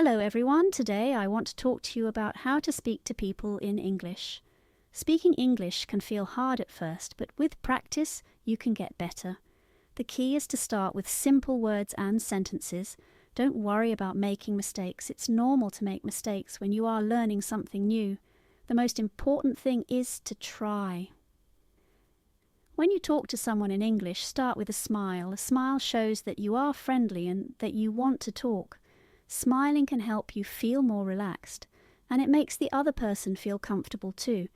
Hello everyone, today I want to talk to you about how to speak to people in English. Speaking English can feel hard at first, but with practice you can get better. The key is to start with simple words and sentences. Don't worry about making mistakes. It's normal to make mistakes when you are learning something new. The most important thing is to try. When you talk to someone in English, start with a smile. A smile shows that you are friendly and that you want to talk. Smiling can help you feel more relaxed, and it makes the other person feel comfortable too.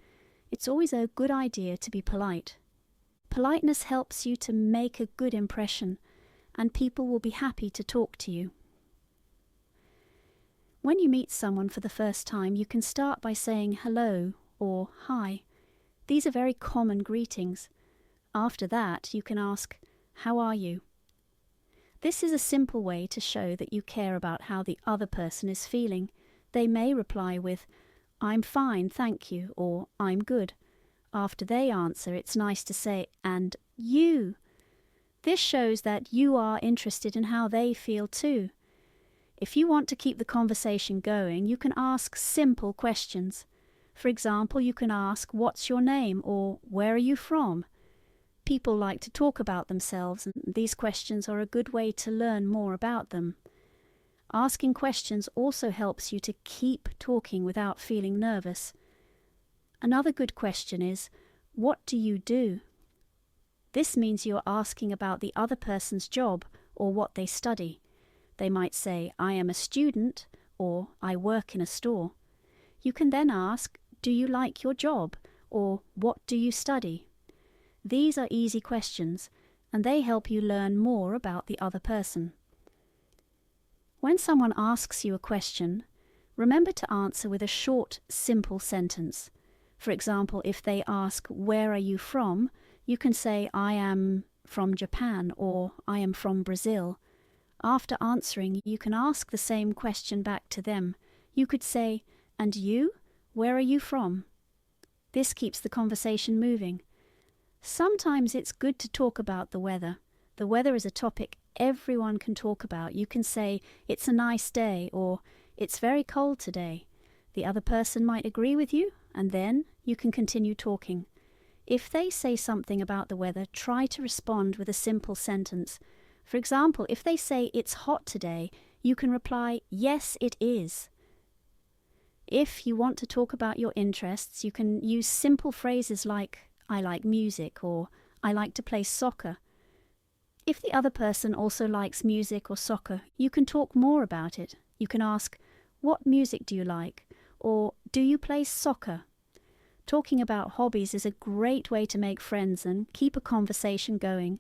It's always a good idea to be polite. Politeness helps you to make a good impression, and people will be happy to talk to you. When you meet someone for the first time, you can start by saying hello or hi. These are very common greetings. After that, you can ask, "How are you?" This is a simple way to show that you care about how the other person is feeling. They may reply with, "I'm fine, thank you," or "I'm good." After they answer, it's nice to say, "And you?" This shows that you are interested in how they feel too. If you want to keep the conversation going, you can ask simple questions. For example, you can ask, "What's your name?" or "Where are you from?" People like to talk about themselves, and these questions are a good way to learn more about them. Asking questions also helps you to keep talking without feeling nervous. Another good question is, "What do you do?" This means you are asking about the other person's job or what they study. They might say, "I am a student," or "I work in a store." You can then ask, "Do you like your job?" or "What do you study?" These are easy questions, and they help you learn more about the other person. When someone asks you a question, remember to answer with a short, simple sentence. For example, if they ask, "Where are you from?" you can say, "I am from Japan," or "I am from Brazil." After answering, you can ask the same question back to them. You could say, "And you? Where are you from?" This keeps the conversation moving. Sometimes it's good to talk about the weather. The weather is a topic everyone can talk about. You can say, "It's a nice day," or "It's very cold today." The other person might agree with you, and then you can continue talking. If they say something about the weather, try to respond with a simple sentence. For example, if they say, "It's hot today," you can reply, "Yes, it is." If you want to talk about your interests, you can use simple phrases like, "I like music," or "I like to play soccer." If the other person also likes music or soccer, you can talk more about it. You can ask, "What music do you like?" or "Do you play soccer?" Talking about hobbies is a great way to make friends and keep a conversation going.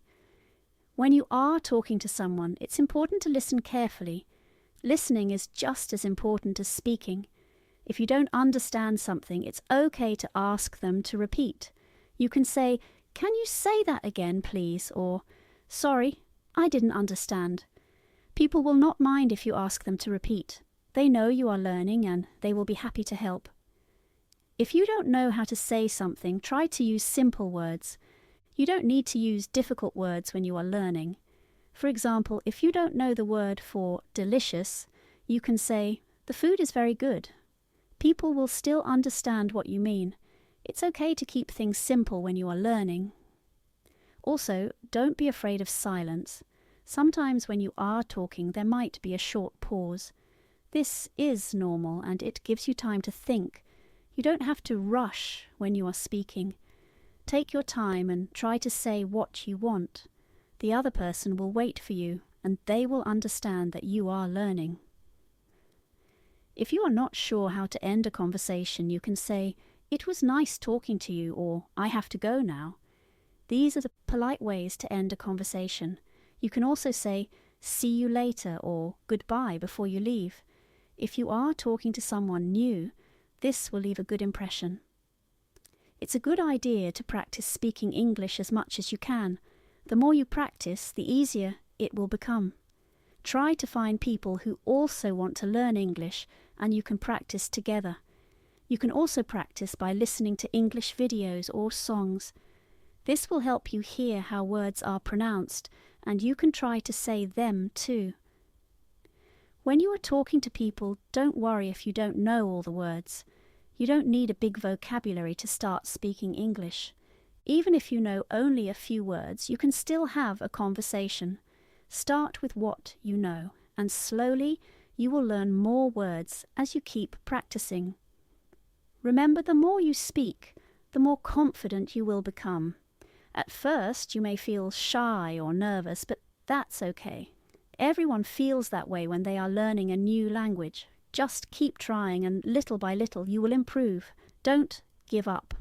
When you are talking to someone, it's important to listen carefully. Listening is just as important as speaking. If you don't understand something, it's okay to ask them to repeat. You can say, "Can you say that again, please?" or "Sorry, I didn't understand." People will not mind if you ask them to repeat. They know you are learning and they will be happy to help. If you don't know how to say something, try to use simple words. You don't need to use difficult words when you are learning. For example, if you don't know the word for delicious, you can say, "The food is very good." People will still understand what you mean. It's okay to keep things simple when you are learning. Also, don't be afraid of silence. Sometimes when you are talking, there might be a short pause. This is normal and it gives you time to think. You don't have to rush when you are speaking. Take your time and try to say what you want. The other person will wait for you and they will understand that you are learning. If you are not sure how to end a conversation, you can say, "It was nice talking to you," or "I have to go now." These are the polite ways to end a conversation. You can also say, "See you later," or "Goodbye" before you leave. If you are talking to someone new, this will leave a good impression. It's a good idea to practice speaking English as much as you can. The more you practice, the easier it will become. Try to find people who also want to learn English, and you can practice together. You can also practice by listening to English videos or songs. This will help you hear how words are pronounced, and you can try to say them too. When you are talking to people, don't worry if you don't know all the words. You don't need a big vocabulary to start speaking English. Even if you know only a few words, you can still have a conversation. Start with what you know, and slowly you will learn more words as you keep practicing. Remember, the more you speak, the more confident you will become. At first, you may feel shy or nervous, but that's okay. Everyone feels that way when they are learning a new language. Just keep trying, and little by little you will improve. Don't give up.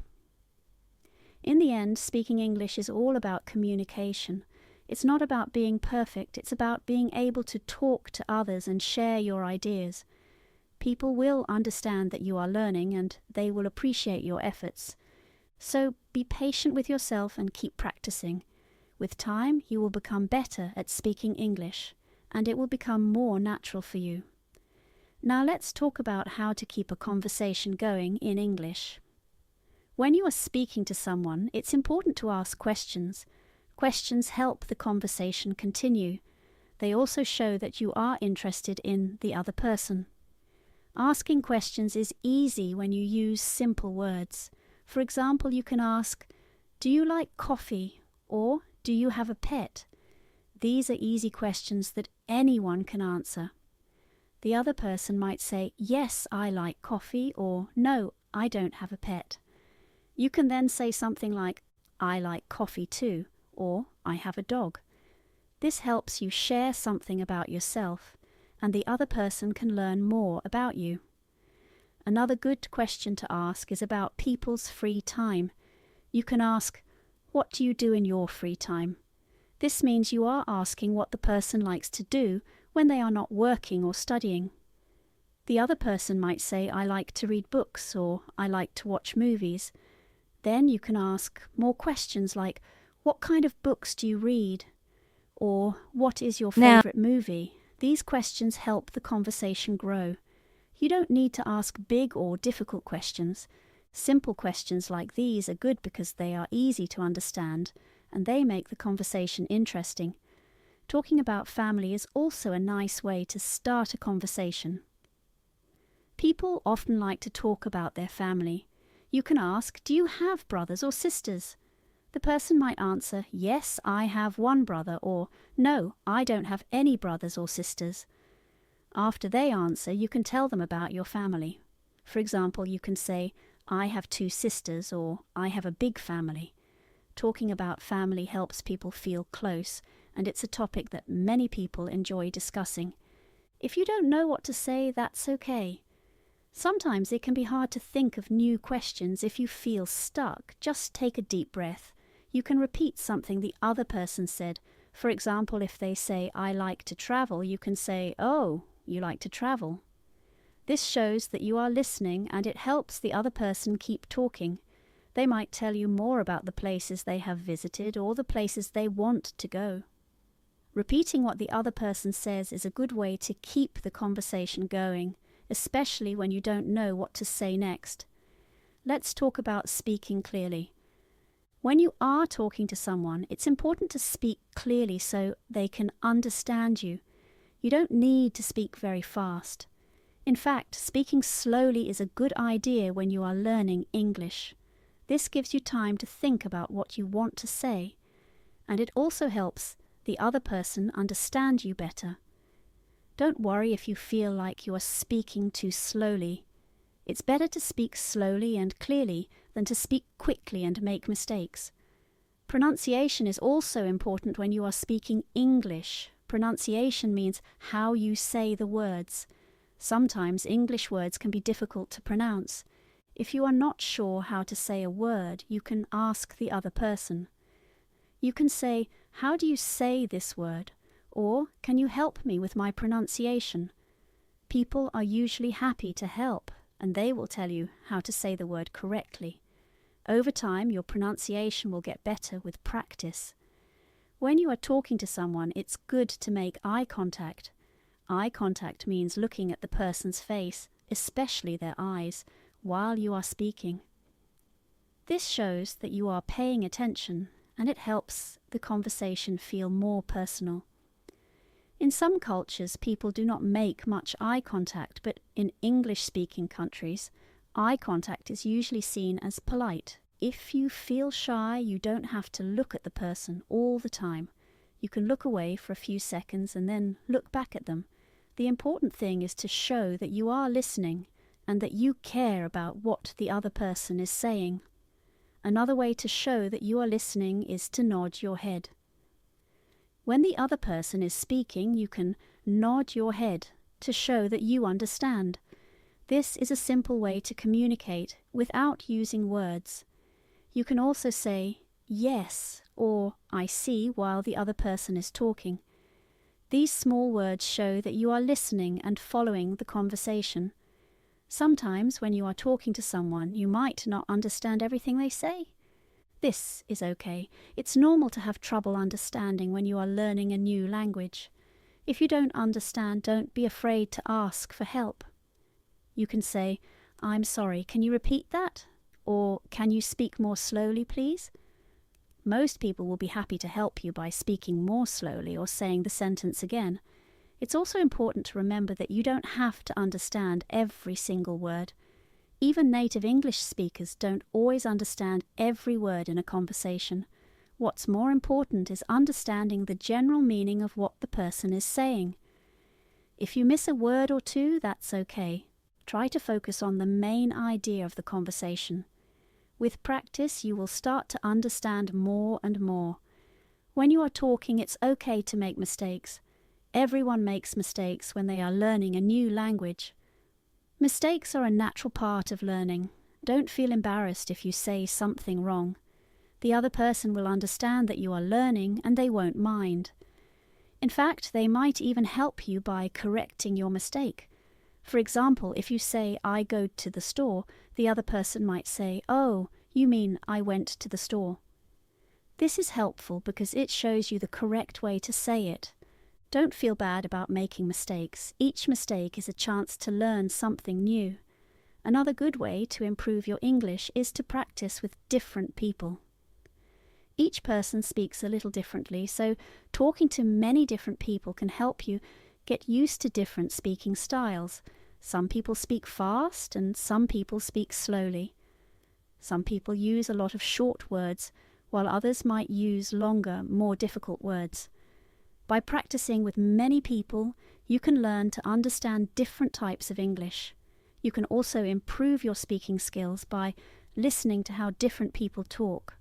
In the end, speaking English is all about communication. It's not about being perfect, it's about being able to talk to others and share your ideas. People will understand that you are learning, and they will appreciate your efforts. So be patient with yourself and keep practicing. With time, you will become better at speaking English, and it will become more natural for you. Now let's talk about how to keep a conversation going in English. When you are speaking to someone, it's important to ask questions. Questions help the conversation continue. They also show that you are interested in the other person. Asking questions is easy when you use simple words. For example, you can ask, "Do you like coffee?" or "Do you have a pet?" These are easy questions that anyone can answer. The other person might say, "Yes, I like coffee," or "No, I don't have a pet." You can then say something like, "I like coffee too," or "I have a dog." This helps you share something about yourself, and the other person can learn more about you. Another good question to ask is about people's free time. You can ask, "What do you do in your free time?" This means you are asking what the person likes to do when they are not working or studying. The other person might say, "I like to read books," or "I like to watch movies." Then you can ask more questions like, "What kind of books do you read?" or "What is your favorite movie?" These questions help the conversation grow. You don't need to ask big or difficult questions. Simple questions like these are good because they are easy to understand, and they make the conversation interesting. Talking about family is also a nice way to start a conversation. People often like to talk about their family. You can ask, "Do you have brothers or sisters?" The person might answer, "Yes, I have one brother," or "No, I don't have any brothers or sisters." After they answer, you can tell them about your family. For example, you can say, "I have 2 sisters," or "I have a big family." Talking about family helps people feel close, and it's a topic that many people enjoy discussing. If you don't know what to say, that's okay. Sometimes it can be hard to think of new questions. If you feel stuck, just take a deep breath. You can repeat something the other person said. For example, if they say, "I like to travel," you can say, "Oh, you like to travel." This shows that you are listening, and it helps the other person keep talking. They might tell you more about the places they have visited or the places they want to go. Repeating what the other person says is a good way to keep the conversation going, especially when you don't know what to say next. Let's talk about speaking clearly. When you are talking to someone, it's important to speak clearly so they can understand you. You don't need to speak very fast. In fact, speaking slowly is a good idea when you are learning English. This gives you time to think about what you want to say, and it also helps the other person understand you better. Don't worry if you feel like you are speaking too slowly. It's better to speak slowly and clearly than to speak quickly and make mistakes. Pronunciation is also important when you are speaking English. Pronunciation means how you say the words. Sometimes English words can be difficult to pronounce. If you are not sure how to say a word, you can ask the other person. You can say, "How do you say this word?" or "Can you help me with my pronunciation?" People are usually happy to help, and they will tell you how to say the word correctly. Over time, your pronunciation will get better with practice. When you are talking to someone, it's good to make eye contact. Eye contact means looking at the person's face, especially their eyes, while you are speaking. This shows that you are paying attention, and it helps the conversation feel more personal. In some cultures, people do not make much eye contact, but in English-speaking countries, eye contact is usually seen as polite. If you feel shy, you don't have to look at the person all the time. You can look away for a few seconds and then look back at them. The important thing is to show that you are listening and that you care about what the other person is saying. Another way to show that you are listening is to nod your head. When the other person is speaking, you can nod your head to show that you understand. This is a simple way to communicate without using words. You can also say yes or I see while the other person is talking. These small words show that you are listening and following the conversation. Sometimes when you are talking to someone, you might not understand everything they say. This is okay. It's normal to have trouble understanding when you are learning a new language. If you don't understand, don't be afraid to ask for help. You can say, "I'm sorry, can you repeat that?" Or, "Can you speak more slowly, please?" Most people will be happy to help you by speaking more slowly or saying the sentence again. It's also important to remember that you don't have to understand every single word. Even native English speakers don't always understand every word in a conversation. What's more important is understanding the general meaning of what the person is saying. If you miss a word or two, that's okay. Try to focus on the main idea of the conversation. With practice, you will start to understand more and more. When you are talking, it's okay to make mistakes. Everyone makes mistakes when they are learning a new language. Mistakes are a natural part of learning. Don't feel embarrassed if you say something wrong. The other person will understand that you are learning and they won't mind. In fact, they might even help you by correcting your mistake. For example, if you say, "I go to the store," the other person might say, "Oh, you mean I went to the store." This is helpful because it shows you the correct way to say it. Don't feel bad about making mistakes. Each mistake is a chance to learn something new. Another good way to improve your English is to practice with different people. Each person speaks a little differently, so talking to many different people can help you get used to different speaking styles. Some people speak fast and some people speak slowly. Some people use a lot of short words, while others might use longer, more difficult words. By practicing with many people, you can learn to understand different types of English. You can also improve your speaking skills by listening to how different people talk.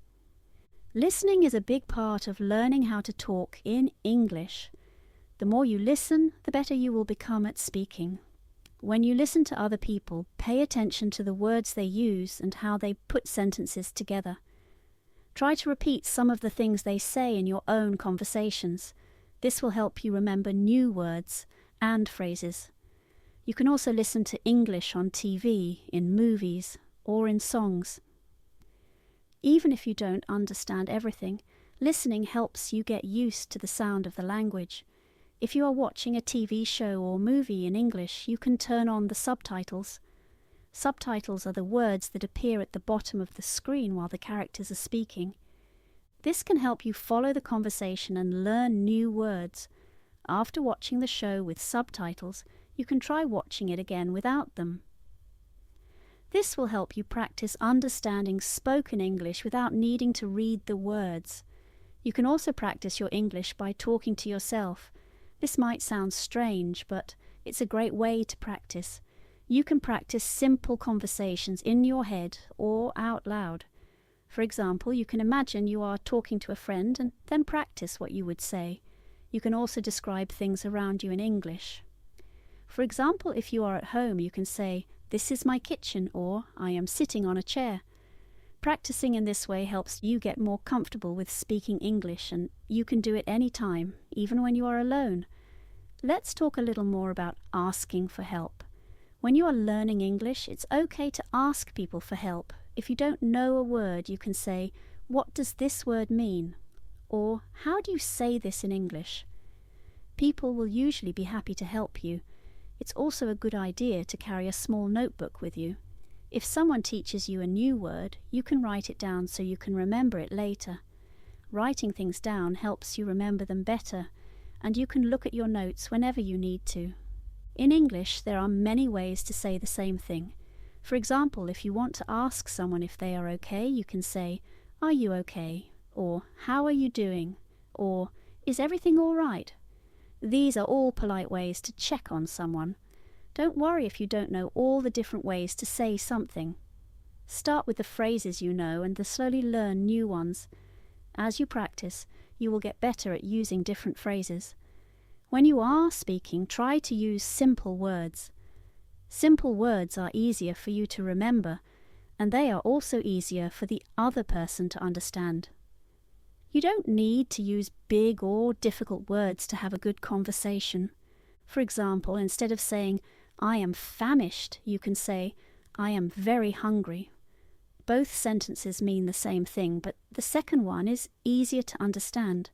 Listening is a big part of learning how to talk in English. The more you listen, the better you will become at speaking. When you listen to other people, pay attention to the words they use and how they put sentences together. Try to repeat some of the things they say in your own conversations. This will help you remember new words and phrases. You can also listen to English on TV, in movies, or in songs. Even if you don't understand everything, listening helps you get used to the sound of the language. If you are watching a TV show or movie in English, you can turn on the subtitles. Subtitles are the words that appear at the bottom of the screen while the characters are speaking. This can help you follow the conversation and learn new words. After watching the show with subtitles, you can try watching it again without them. This will help you practice understanding spoken English without needing to read the words. You can also practice your English by talking to yourself. This might sound strange, but it's a great way to practice. You can practice simple conversations in your head or out loud. For example, you can imagine you are talking to a friend and then practice what you would say. You can also describe things around you in English. For example, if you are at home, you can say, "This is my kitchen," or "I am sitting on a chair." Practicing in this way helps you get more comfortable with speaking English, and you can do it any time, even when you are alone. Let's talk a little more about asking for help. When you are learning English, it's okay to ask people for help. If you don't know a word, you can say, "What does this word mean?" Or, "How do you say this in English?" People will usually be happy to help you. It's also a good idea to carry a small notebook with you. If someone teaches you a new word, you can write it down so you can remember it later. Writing things down helps you remember them better, and you can look at your notes whenever you need to. In English, there are many ways to say the same thing. For example, if you want to ask someone if they are okay, you can say, "Are you okay?" or "How are you doing?" or "Is everything all right?" These are all polite ways to check on someone. Don't worry if you don't know all the different ways to say something. Start with the phrases you know and then slowly learn new ones. As you practice, you will get better at using different phrases. When you are speaking, try to use simple words. Simple words are easier for you to remember, and they are also easier for the other person to understand. You don't need to use big or difficult words to have a good conversation. For example, instead of saying, "I am famished," you can say, "I am very hungry." Both sentences mean the same thing, but the second one is easier to understand.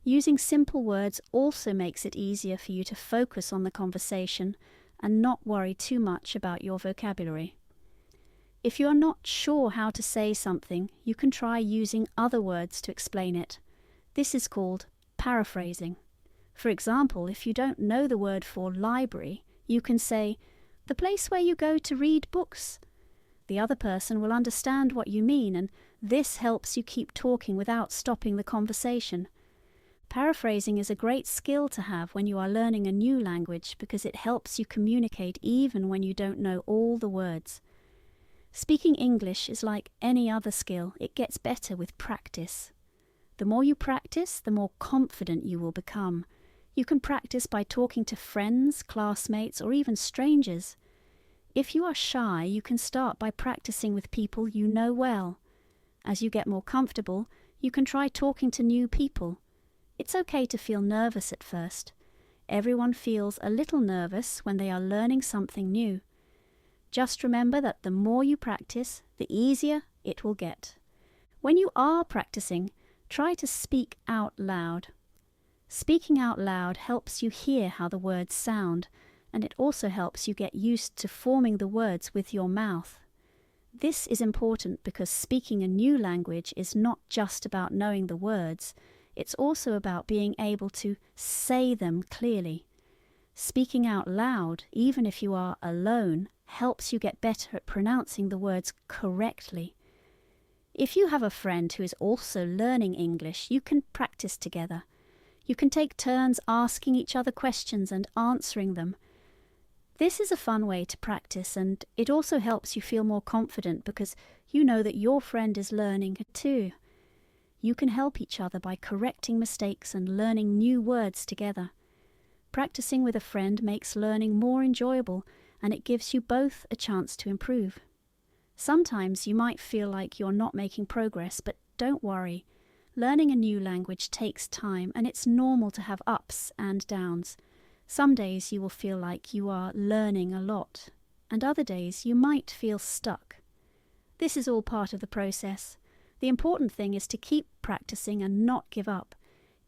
Using simple words also makes it easier for you to focus on the conversation and not worry too much about your vocabulary. If you are not sure how to say something, you can try using other words to explain it. This is called paraphrasing. For example, if you don't know the word for library, you can say, "The place where you go to read books." The other person will understand what you mean, and this helps you keep talking without stopping the conversation. Paraphrasing is a great skill to have when you are learning a new language because it helps you communicate even when you don't know all the words. Speaking English is like any other skill. It gets better with practice. The more you practice, the more confident you will become. You can practice by talking to friends, classmates, or even strangers. If you are shy, you can start by practicing with people you know well. As you get more comfortable, you can try talking to new people. It's okay to feel nervous at first. Everyone feels a little nervous when they are learning something new. Just remember that the more you practice, the easier it will get. When you are practicing, try to speak out loud. Speaking out loud helps you hear how the words sound, and it also helps you get used to forming the words with your mouth. This is important because speaking a new language is not just about knowing the words, it's also about being able to say them clearly. Speaking out loud, even if you are alone, helps you get better at pronouncing the words correctly. If you have a friend who is also learning English, you can practice together. You can take turns asking each other questions and answering them. This is a fun way to practice, and it also helps you feel more confident because you know that your friend is learning too. You can help each other by correcting mistakes and learning new words together. Practicing with a friend makes learning more enjoyable, and it gives you both a chance to improve. Sometimes you might feel like you're not making progress, but don't worry. Learning a new language takes time, and it's normal to have ups and downs. Some days you will feel like you are learning a lot, and other days you might feel stuck. This is all part of the process. The important thing is to keep practicing and not give up.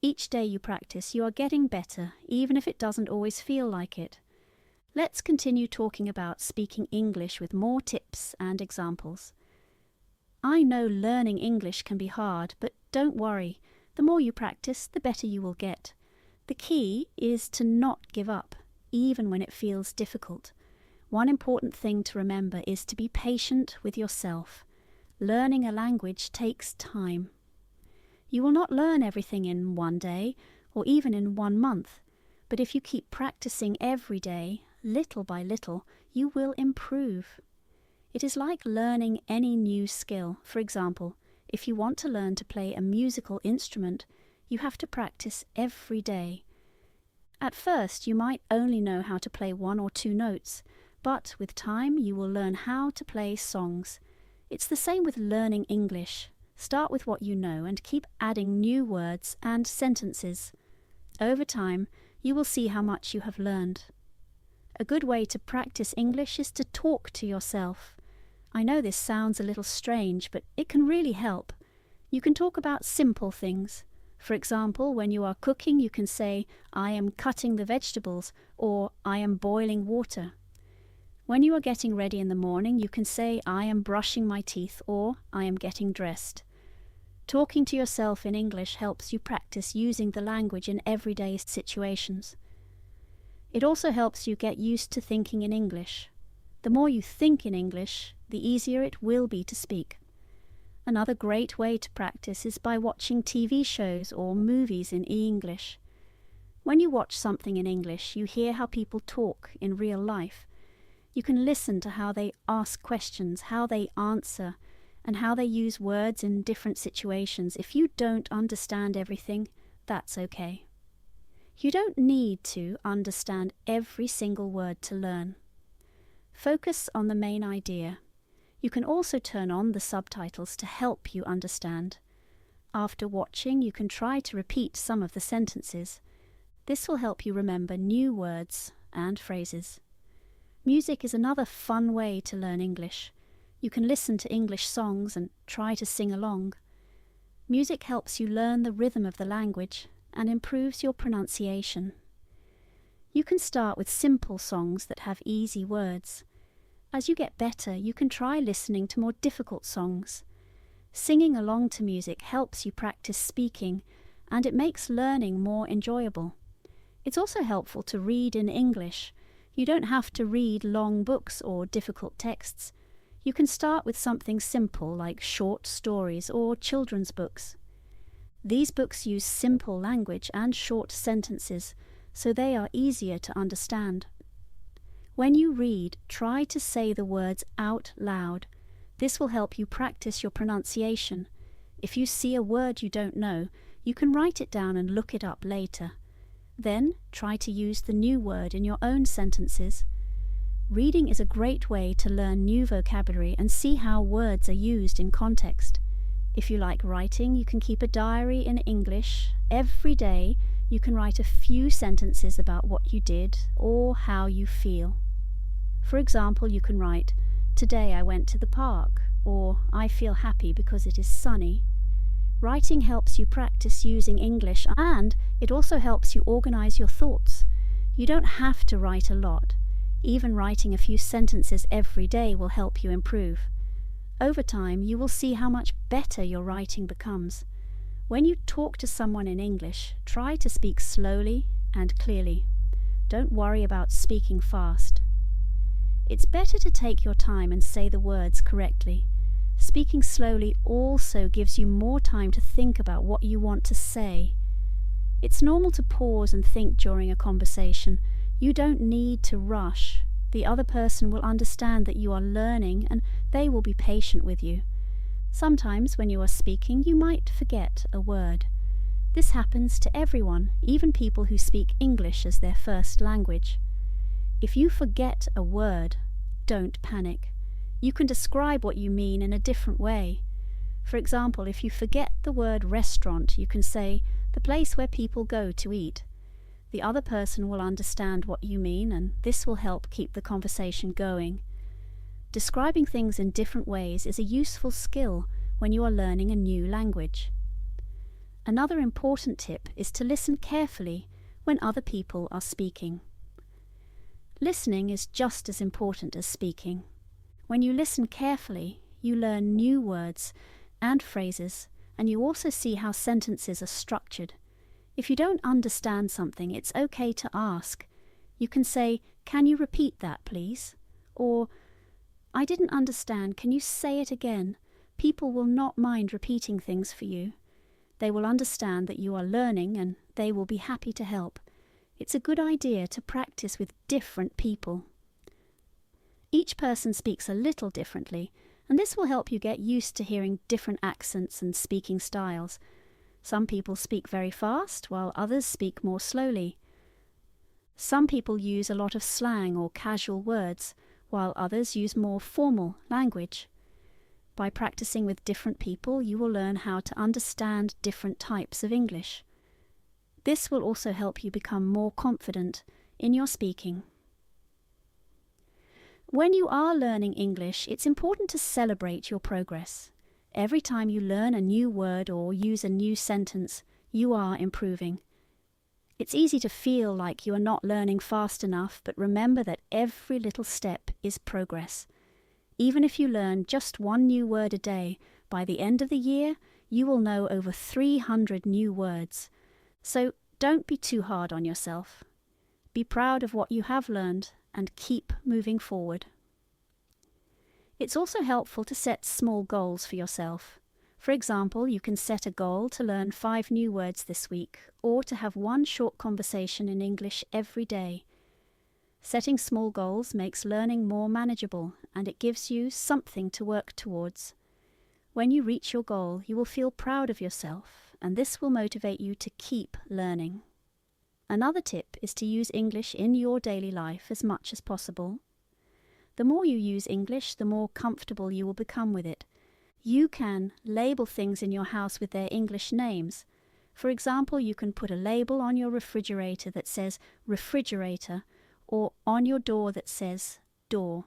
Each day you practice, you are getting better, even if it doesn't always feel like it. Let's continue talking about speaking English with more tips and examples. I know learning English can be hard, but don't worry. The more you practice, the better you will get. The key is to not give up, even when it feels difficult. One important thing to remember is to be patient with yourself. Learning a language takes time. You will not learn everything in one day or even in 1 month, but if you keep practicing every day, little by little, you will improve. It is like learning any new skill. For example, if you want to learn to play a musical instrument, you have to practice every day. At first, you might only know how to play 1 or 2 notes, but with time you will learn how to play songs. It's the same with learning English. Start with what you know and keep adding new words and sentences. Over time, you will see how much you have learned. A good way to practice English is to talk to yourself. I know this sounds a little strange, but it can really help. You can talk about simple things. For example, when you are cooking, you can say, "I am cutting the vegetables," or "I am boiling water." When you are getting ready in the morning, you can say, "I am brushing my teeth," or "I am getting dressed." Talking to yourself in English helps you practice using the language in everyday situations. It also helps you get used to thinking in English. The more you think in English, the easier it will be to speak. Another great way to practice is by watching TV shows or movies in English. When you watch something in English, you hear how people talk in real life. You can listen to how they ask questions, how they answer, and how they use words in different situations. If you don't understand everything, that's okay. You don't need to understand every single word to learn. Focus on the main idea. You can also turn on the subtitles to help you understand. After watching, you can try to repeat some of the sentences. This will help you remember new words and phrases. Music is another fun way to learn English. You can listen to English songs and try to sing along. Music helps you learn the rhythm of the language and improves your pronunciation. You can start with simple songs that have easy words. As you get better, you can try listening to more difficult songs. Singing along to music helps you practice speaking, and it makes learning more enjoyable. It's also helpful to read in English. You don't have to read long books or difficult texts. You can start with something simple like short stories or children's books. These books use simple language and short sentences, so they are easier to understand. When you read, try to say the words out loud. This will help you practice your pronunciation. If you see a word you don't know, you can write it down and look it up later. Then try to use the new word in your own sentences. Reading is a great way to learn new vocabulary and see how words are used in context. If you like writing, you can keep a diary in English. Every day, you can write a few sentences about what you did or how you feel. For example, you can write, "Today I went to the park," or "I feel happy because it is sunny." Writing helps you practice using English, and it also helps you organize your thoughts. You don't have to write a lot. Even writing a few sentences every day will help you improve. Over time, you will see how much better your writing becomes. When you talk to someone in English, try to speak slowly and clearly. Don't worry about speaking fast. It's better to take your time and say the words correctly. Speaking slowly also gives you more time to think about what you want to say. It's normal to pause and think during a conversation. You don't need to rush. The other person will understand that you are learning and they will be patient with you. Sometimes when you are speaking, you might forget a word. This happens to everyone, even people who speak English as their first language. If you forget a word, don't panic. You can describe what you mean in a different way. For example, if you forget the word restaurant, you can say, "the place where people go to eat." The other person will understand what you mean, and this will help keep the conversation going. Describing things in different ways is a useful skill when you are learning a new language. Another important tip is to listen carefully when other people are speaking. Listening is just as important as speaking. When you listen carefully, you learn new words and phrases, and you also see how sentences are structured. If you don't understand something, it's okay to ask. You can say, "Can you repeat that, please?" Or, "I didn't understand, can you say it again?" People will not mind repeating things for you. They will understand that you are learning and they will be happy to help. It's a good idea to practice with different people. Each person speaks a little differently, and this will help you get used to hearing different accents and speaking styles. Some people speak very fast, while others speak more slowly. Some people use a lot of slang or casual words, while others use more formal language. By practicing with different people, you will learn how to understand different types of English. This will also help you become more confident in your speaking. When you are learning English, it's important to celebrate your progress. Every time you learn a new word or use a new sentence, you are improving. It's easy to feel like you are not learning fast enough, but remember that every little step is progress. Even if you learn just one new word a day, by the end of the year, you will know over 300 new words. So don't be too hard on yourself. Be proud of what you have learned and keep moving forward. It's also helpful to set small goals for yourself. For example, you can set a goal to learn 5 new words this week, or to have 1 short conversation in English every day. Setting small goals makes learning more manageable, and it gives you something to work towards. When you reach your goal, you will feel proud of yourself, and this will motivate you to keep learning. Another tip is to use English in your daily life as much as possible. The more you use English, the more comfortable you will become with it. You can label things in your house with their English names. For example, you can put a label on your refrigerator that says refrigerator, or on your door that says door.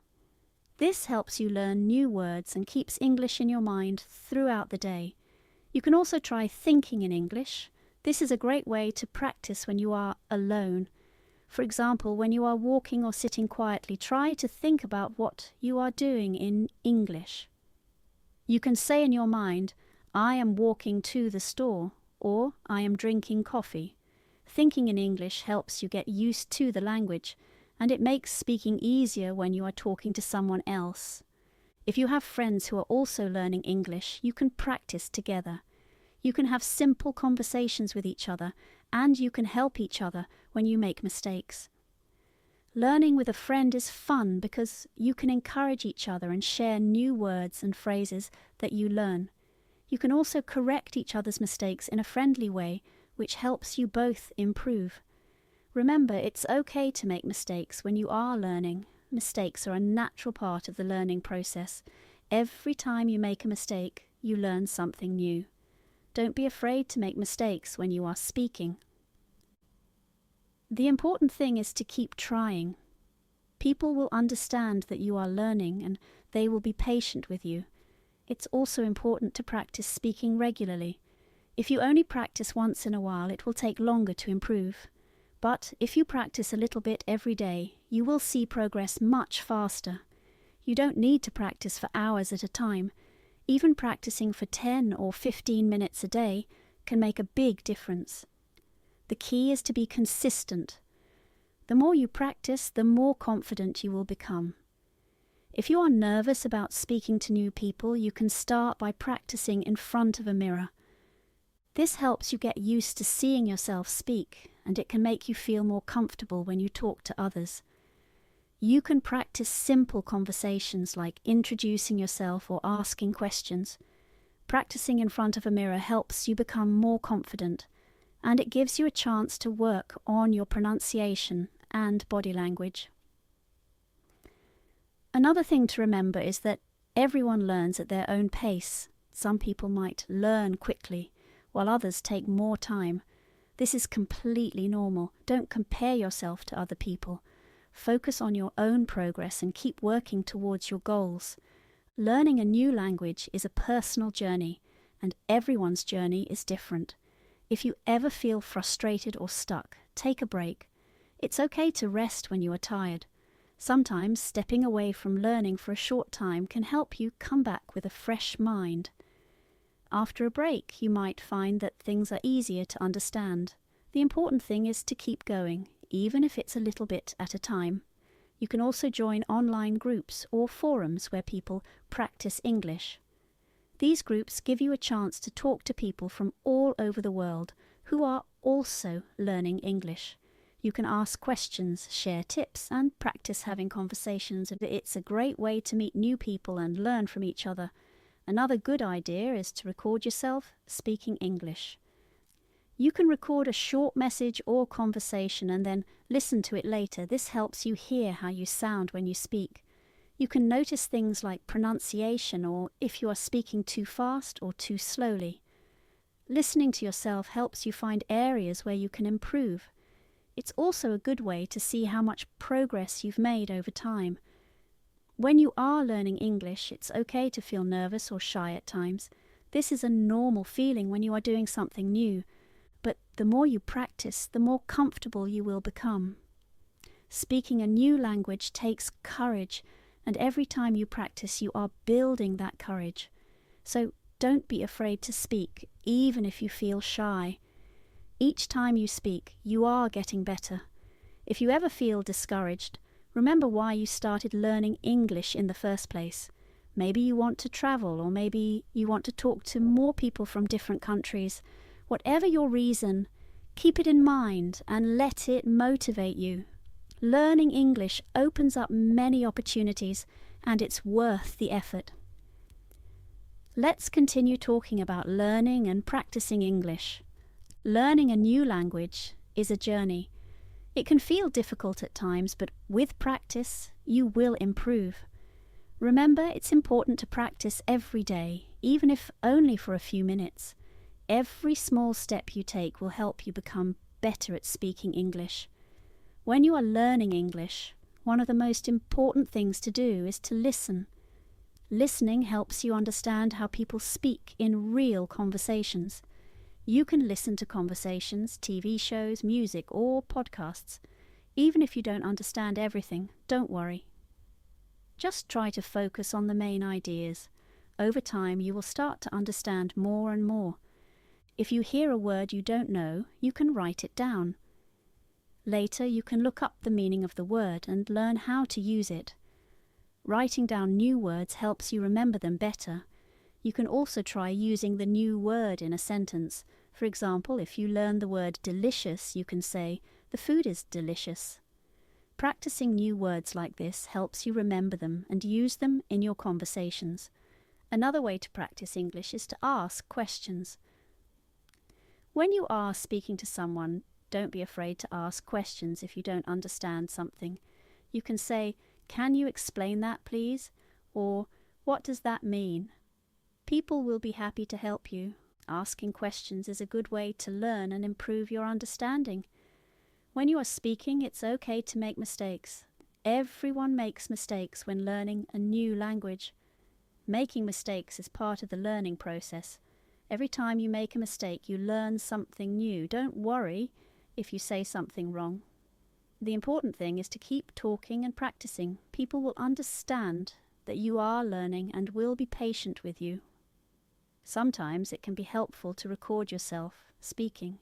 This helps you learn new words and keeps English in your mind throughout the day. You can also try thinking in English. This is a great way to practice when you are alone. For example, when you are walking or sitting quietly, try to think about what you are doing in English. You can say in your mind, I am walking to the store, or I am drinking coffee. Thinking in English helps you get used to the language, and it makes speaking easier when you are talking to someone else. If you have friends who are also learning English, you can practice together. You can have simple conversations with each other, and you can help each other when you make mistakes. Learning with a friend is fun because you can encourage each other and share new words and phrases that you learn. You can also correct each other's mistakes in a friendly way, which helps you both improve. Remember, it's okay to make mistakes when you are learning. Mistakes are a natural part of the learning process. Every time you make a mistake, you learn something new. Don't be afraid to make mistakes when you are speaking. The important thing is to keep trying. People will understand that you are learning, and they will be patient with you. It's also important to practice speaking regularly. If you only practice once in a while, it will take longer to improve. But if you practice a little bit every day, you will see progress much faster. You don't need to practice for hours at a time. Even practicing for 10 or 15 minutes a day can make a big difference. The key is to be consistent. The more you practice, the more confident you will become. If you are nervous about speaking to new people, you can start by practicing in front of a mirror. This helps you get used to seeing yourself speak, and it can make you feel more comfortable when you talk to others. You can practice simple conversations like introducing yourself or asking questions. Practicing in front of a mirror helps you become more confident, and it gives you a chance to work on your pronunciation and body language. Another thing to remember is that everyone learns at their own pace. Some people might learn quickly, while others take more time. This is completely normal. Don't compare yourself to other people. Focus on your own progress and keep working towards your goals. Learning a new language is a personal journey, and everyone's journey is different. If you ever feel frustrated or stuck, take a break. It's okay to rest when you are tired. Sometimes stepping away from learning for a short time can help you come back with a fresh mind. After a break, you might find that things are easier to understand. The important thing is to keep going, even if it's a little bit at a time. You can also join online groups or forums where people practice English. These groups give you a chance to talk to people from all over the world who are also learning English. You can ask questions, share tips, and practice having conversations. It's a great way to meet new people and learn from each other. Another good idea is to record yourself speaking English. You can record a short message or conversation and then listen to it later. This helps you hear how you sound when you speak. You can notice things like pronunciation or if you are speaking too fast or too slowly. Listening to yourself helps you find areas where you can improve. It's also a good way to see how much progress you've made over time. When you are learning English, it's okay to feel nervous or shy at times. This is a normal feeling when you are doing something new, but the more you practice, the more comfortable you will become. Speaking a new language takes courage, and every time you practice, you are building that courage. So Don't be afraid to speak, even if you feel shy. Each time you speak, you are getting better. If you ever feel discouraged, remember why you started learning English in the first place. Maybe you want to travel, or maybe you want to talk to more people from different countries. Whatever your reason, keep it in mind and let it motivate you. Learning English opens up many opportunities, and it's worth the effort. Let's continue talking about learning and practicing English. Learning a new language is a journey. It can feel difficult at times, but with practice, you will improve. Remember, it's important to practice every day, even if only for a few minutes. Every small step you take will help you become better at speaking English. When you are learning English, one of the most important things to do is to listen. Listening helps you understand how people speak in real conversations. You can listen to conversations, TV shows, music, or podcasts. Even if you don't understand everything, don't worry. Just try to focus on the main ideas. Over time, you will start to understand more and more. If you hear a word you don't know, you can write it down. Later, you can look up the meaning of the word and learn how to use it. Writing down new words helps you remember them better. You can also try using the new word in a sentence. For example, if you learn the word delicious, you can say, "The food is delicious." Practicing new words like this helps you remember them and use them in your conversations. Another way to practice English is to ask questions. When you are speaking to someone, don't be afraid to ask questions if you don't understand something. You can say, "Can you explain that, please?" Or, "What does that mean?" People will be happy to help you. Asking questions is a good way to learn and improve your understanding. When you are speaking, it's okay to make mistakes. Everyone makes mistakes when learning a new language. Making mistakes is part of the learning process. Every time you make a mistake, you learn something new. Don't worry if you say something wrong. The important thing is to keep talking and practicing. People will understand that you are learning and will be patient with you. Sometimes it can be helpful to record yourself speaking.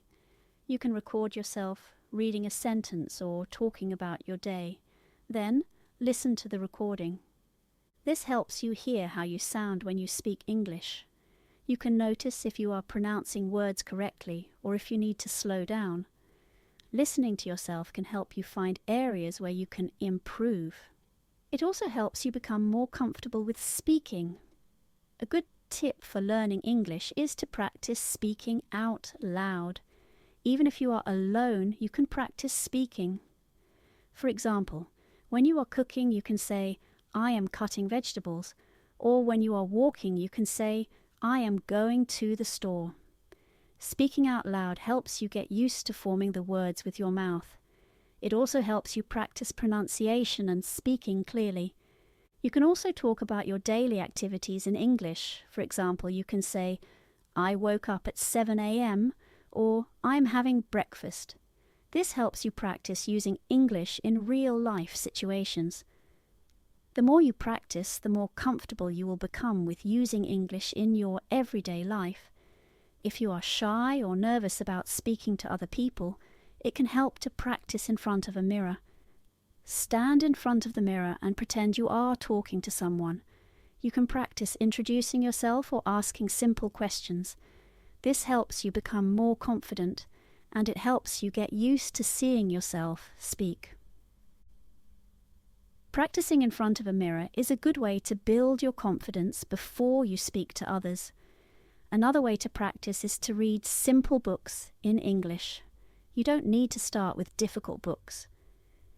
You can record yourself reading a sentence or talking about your day. Then listen to the recording. This helps you hear how you sound when you speak English. You can notice if you are pronouncing words correctly or if you need to slow down. Listening to yourself can help you find areas where you can improve. It also helps you become more comfortable with speaking. A good tip for learning English is to practice speaking out loud. Even if you are alone, you can practice speaking. For example, when you are cooking, you can say, "I am cutting vegetables," or when you are walking, you can say, "I am going to the store." Speaking out loud helps you get used to forming the words with your mouth. It also helps you practice pronunciation and speaking clearly. You can also talk about your daily activities in English. For example, you can say, "I woke up at 7 a.m. or "I'm having breakfast." This helps you practice using English in real-life situations. The more you practice, the more comfortable you will become with using English in your everyday life. If you are shy or nervous about speaking to other people, it can help to practice in front of a mirror. Stand in front of the mirror and pretend you are talking to someone. You can practice introducing yourself or asking simple questions. This helps you become more confident, and it helps you get used to seeing yourself speak. Practicing in front of a mirror is a good way to build your confidence before you speak to others. Another way to practice is to read simple books in English. You don't need to start with difficult books.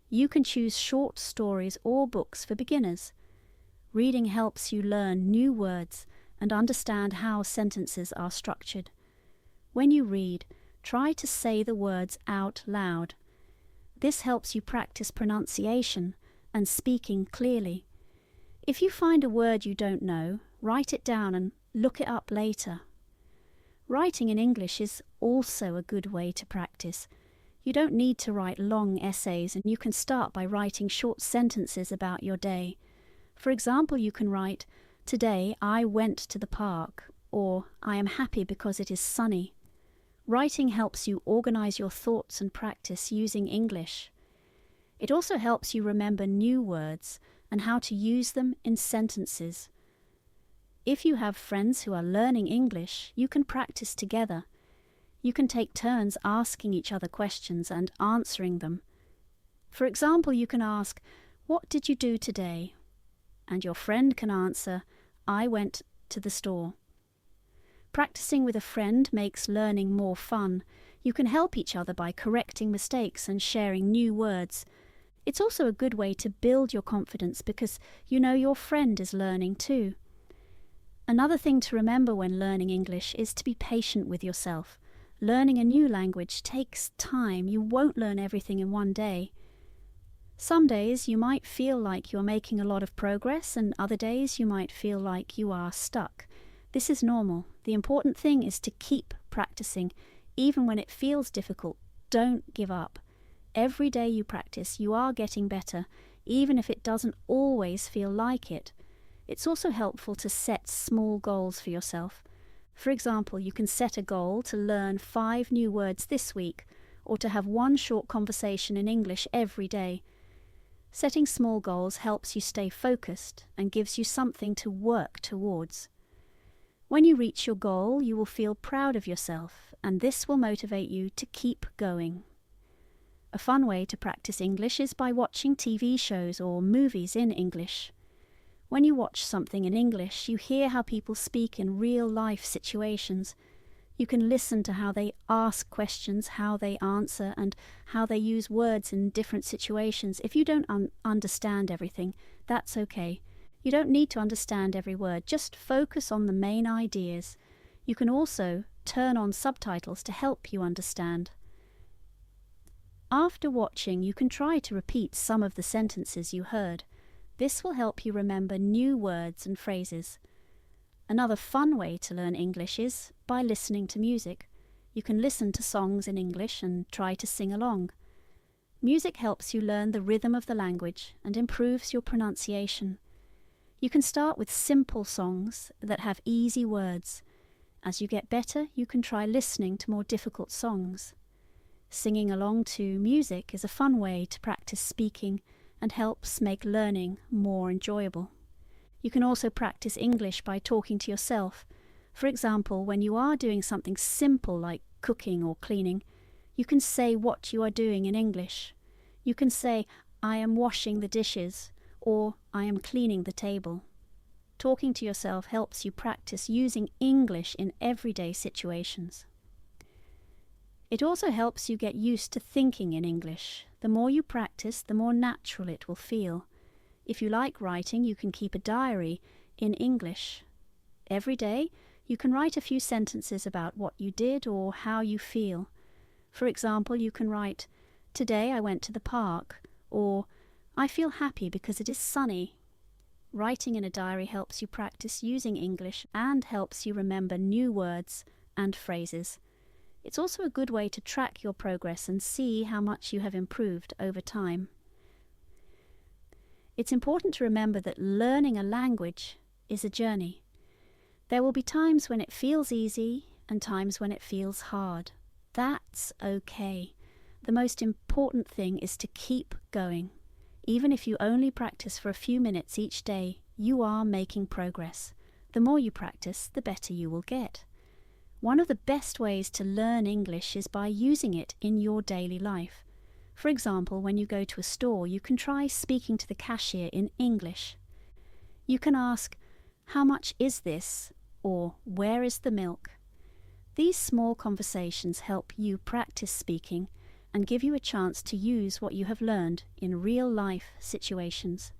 You can choose short stories or books for beginners. Reading helps you learn new words and understand how sentences are structured. When you read, try to say the words out loud. This helps you practice pronunciation and speaking clearly. If you find a word you don't know, write it down and look it up later. Writing in English is also a good way to practice. You don't need to write long essays, and you can start by writing short sentences about your day. For example, you can write, "Today I went to the park," or I am happy because it is sunny. Writing helps you organize your thoughts and practice using English. It also helps you remember new words and how to use them in sentences. If you have friends who are learning English, you can practice together. You can take turns asking each other questions and answering them. For example, you can ask, "What did you do today?" And your friend can answer, "I went to the store." Practicing with a friend makes learning more fun. You can help each other by correcting mistakes and sharing new words. It's also a good way to build your confidence because you know your friend is learning too. Another thing to remember when learning English is to be patient with yourself. Learning a new language takes time. You won't learn everything in one day. Some days you might feel like you're making a lot of progress, and other days you might feel like you are stuck. This is normal. The important thing is to keep practicing. Even when it feels difficult, don't give up. Every day you practice, you are getting better, even if it doesn't always feel like it. It's also helpful to set small goals for yourself. For example, you can set a goal to learn 5 new words this week, or to have 1 short conversation in English every day. Setting small goals helps you stay focused and gives you something to work towards. When you reach your goal, you will feel proud of yourself, and this will motivate you to keep going. A fun way to practice English is by watching TV shows or movies in English. When you watch something in English, you hear how people speak in real-life situations. You can listen to how they ask questions, how they answer, and how they use words in different situations. If you don't understand everything, that's okay. You don't need to understand every word, just focus on the main ideas. You can also turn on subtitles to help you understand. After watching, you can try to repeat some of the sentences you heard. This will help you remember new words and phrases. Another fun way to learn English is by listening to music. You can listen to songs in English and try to sing along. Music helps you learn the rhythm of the language and improves your pronunciation. You can start with simple songs that have easy words. As you get better, you can try listening to more difficult songs. Singing along to music is a fun way to practice speaking and helps make learning more enjoyable. You can also practice English by talking to yourself. For example, when you are doing something simple like cooking or cleaning, you can say what you are doing in English. You can say, "I am washing the dishes," or "I am cleaning the table." Talking to yourself helps you practice using English in everyday situations. It also helps you get used to thinking in English. The more you practice, the more natural it will feel. If you like writing, you can keep a diary in English. Every day, you can write a few sentences about what you did or how you feel. For example, you can write, "Today I went to the park," or "I feel happy because it is sunny." Writing in a diary helps you practice using English and helps you remember new words and phrases. It's also a good way to track your progress and see how much you have improved over time. It's important to remember that learning a language is a journey. There will be times when it feels easy and times when it feels hard. That's okay. The most important thing is to keep going. Even if you only practice for a few minutes each day, you are making progress. The more you practice, the better you will get. One of the best ways to learn English is by using it in your daily life. For example, when you go to a store, you can try speaking to the cashier in English. You can ask, "How much is this?" or "Where is the milk?" These small conversations help you practice speaking and give you a chance to use what you have learned in real-life situations.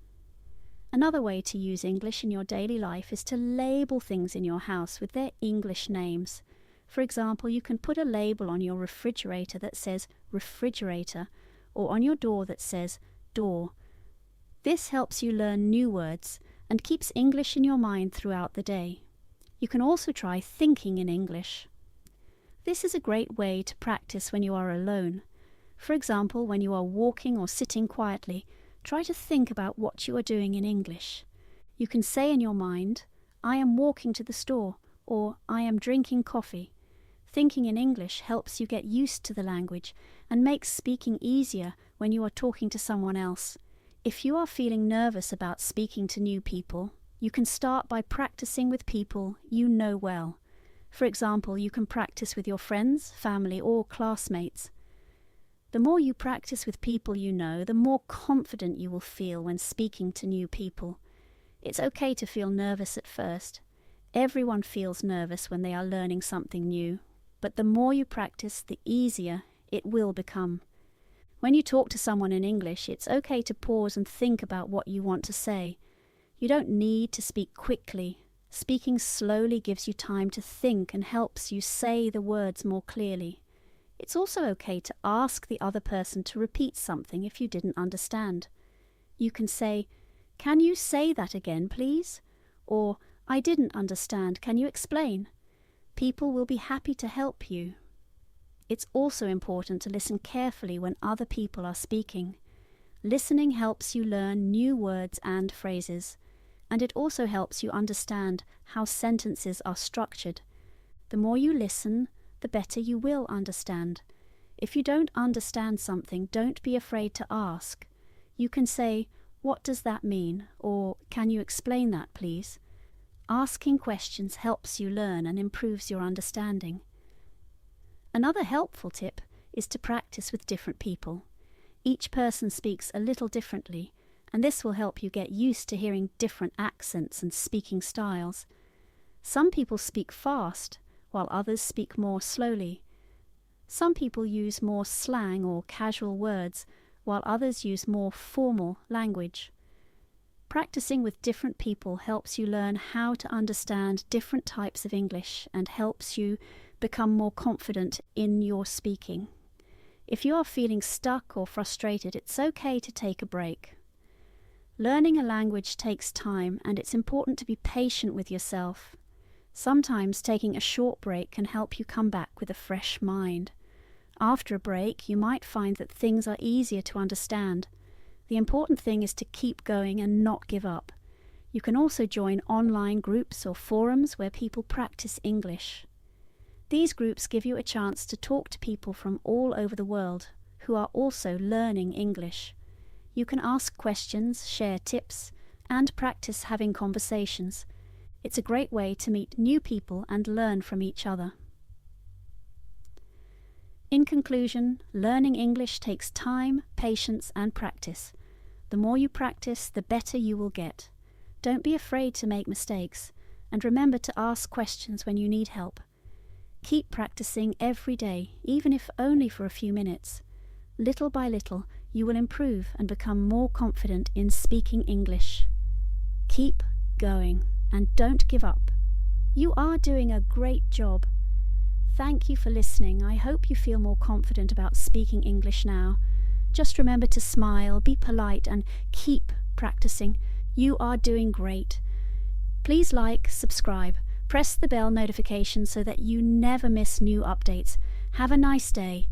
Another way to use English in your daily life is to label things in your house with their English names. For example, you can put a label on your refrigerator that says refrigerator, or on your door that says door. This helps you learn new words and keeps English in your mind throughout the day. You can also try thinking in English. This is a great way to practice when you are alone. For example, when you are walking or sitting quietly, try to think about what you are doing in English. You can say in your mind, "I am walking to the store," or I am drinking coffee. Thinking in English helps you get used to the language and makes speaking easier when you are talking to someone else. If you are feeling nervous about speaking to new people, you can start by practicing with people you know well. For example, you can practice with your friends, family, or classmates. The more you practice with people you know, the more confident you will feel when speaking to new people. It's okay to feel nervous at first. Everyone feels nervous when they are learning something new, but the more you practice, the easier it will become. When you talk to someone in English, it's okay to pause and think about what you want to say. You don't need to speak quickly. Speaking slowly gives you time to think and helps you say the words more clearly. It's also okay to ask the other person to repeat something if you didn't understand. You can say, "Can you say that again, please?" Or, "I didn't understand, can you explain?" People will be happy to help you. It's also important to listen carefully when other people are speaking. Listening helps you learn new words and phrases, and it also helps you understand how sentences are structured. The more you listen, the better you will understand. If you don't understand something, don't be afraid to ask. You can say, "What does that mean?" or "Can you explain that, please?" Asking questions helps you learn and improves your understanding. Another helpful tip is to practice with different people. Each person speaks a little differently, and this will help you get used to hearing different accents and speaking styles. Some people speak fast, while others speak more slowly. Some people use more slang or casual words, while others use more formal language. Practicing with different people helps you learn how to understand different types of English and helps you become more confident in your speaking. If you are feeling stuck or frustrated, it's okay to take a break. Learning a language takes time, and it's important to be patient with yourself. Sometimes taking a short break can help you come back with a fresh mind. After a break, you might find that things are easier to understand. The important thing is to keep going and not give up. You can also join online groups or forums where people practice English. These groups give you a chance to talk to people from all over the world who are also learning English. You can ask questions, share tips, and practice having conversations. It's a great way to meet new people and learn from each other. In conclusion, learning English takes time, patience, and practice. The more you practice, the better you will get. Don't be afraid to make mistakes, and remember to ask questions when you need help. Keep practicing every day, even if only for a few minutes. Little by little, you will improve and become more confident in speaking English. Keep going, and don't give up. You are doing a great job. Thank you for listening. I hope you feel more confident about speaking English now. Just remember to smile, be polite, and keep practicing. You are doing great. Please like, subscribe, press the bell notification so that you never miss new updates. Have a nice day.